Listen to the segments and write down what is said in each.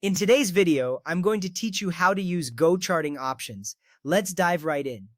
In today's video, I'm going to teach you how to use GoCharting Options. Let's dive right in.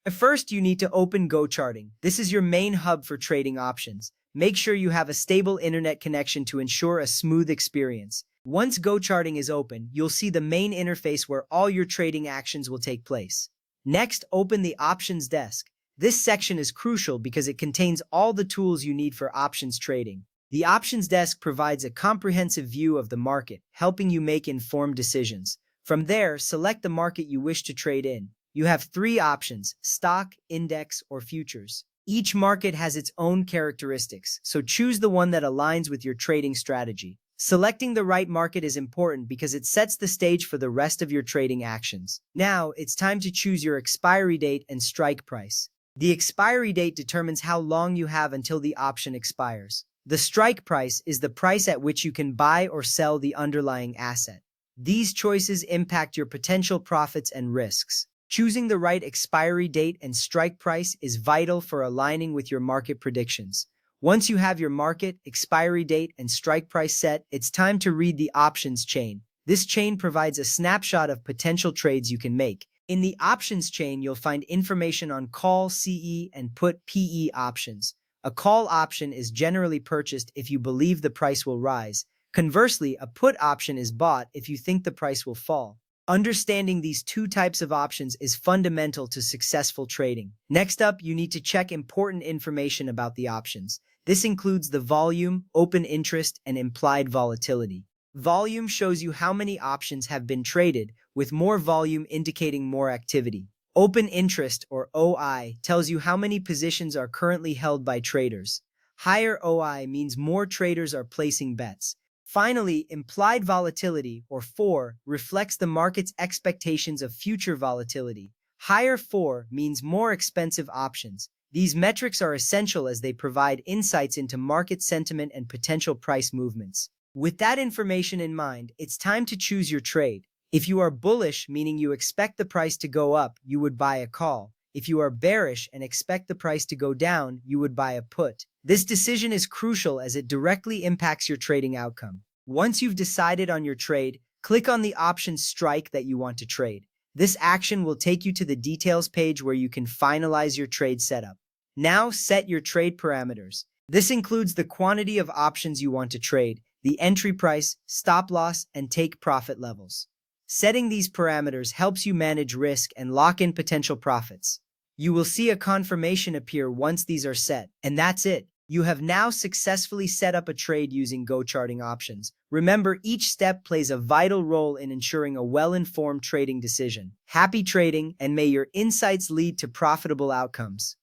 First, you need to open GoCharting. This is your main hub for trading options. Make sure you have a stable internet connection to ensure a smooth experience. Once GoCharting is open, you'll see the main interface where all your trading actions will take place. Next, open the Options desk. This section is crucial because it contains all the tools you need for options trading. The Options desk provides a comprehensive view of the market, helping you make informed decisions. From there, select the market you wish to trade in. You have three options: stock, index, or futures. Each market has its own characteristics, so choose the one that aligns with your trading strategy. Selecting the right market is important because it sets the stage for the rest of your trading actions. Now, it's time to choose your expiry date and strike price. The expiry date determines how long you have until the option expires. The strike price is the price at which you can buy or sell the underlying asset. These choices impact your potential profits and risks. Choosing the right expiry date and strike price is vital for aligning with your market predictions. Once you have your market, expiry date, and strike price set, it's time to read the options chain. This chain provides a snapshot of potential trades you can make. In the options chain, you'll find information on call, CE, and put PE options. A call option is generally purchased if you believe the price will rise. Conversely, a put option is bought if you think the price will fall. Understanding these two types of options is fundamental to successful trading. Next up, you need to check important information about the options. This includes the volume, open interest, and implied volatility. Volume shows you how many options have been traded, with more volume indicating more activity. Open interest, or OI, tells you how many positions are currently held by traders. Higher OI means more traders are placing bets. Finally, implied volatility, or 4, reflects the market's expectations of future volatility. Higher 4 means more expensive options. These metrics are essential as they provide insights into market sentiment and potential price movements. With that information in mind, it's time to choose your trade. If you are bullish, meaning you expect the price to go up, you would buy a call. If you are bearish and expect the price to go down, you would buy a put. This decision is crucial as it directly impacts your trading outcome. Once you've decided on your trade, click on the option strike that you want to trade. This action will take you to the details page where you can finalize your trade setup. Now set your trade parameters. This includes the quantity of options you want to trade, the entry price, stop loss, and take profit levels. Setting these parameters helps you manage risk and lock in potential profits. You will see a confirmation appear once these are set, and that's it. You have now successfully set up a trade using GoCharting Options. Remember, each step plays a vital role in ensuring a well-informed trading decision. Happy trading, and may your insights lead to profitable outcomes.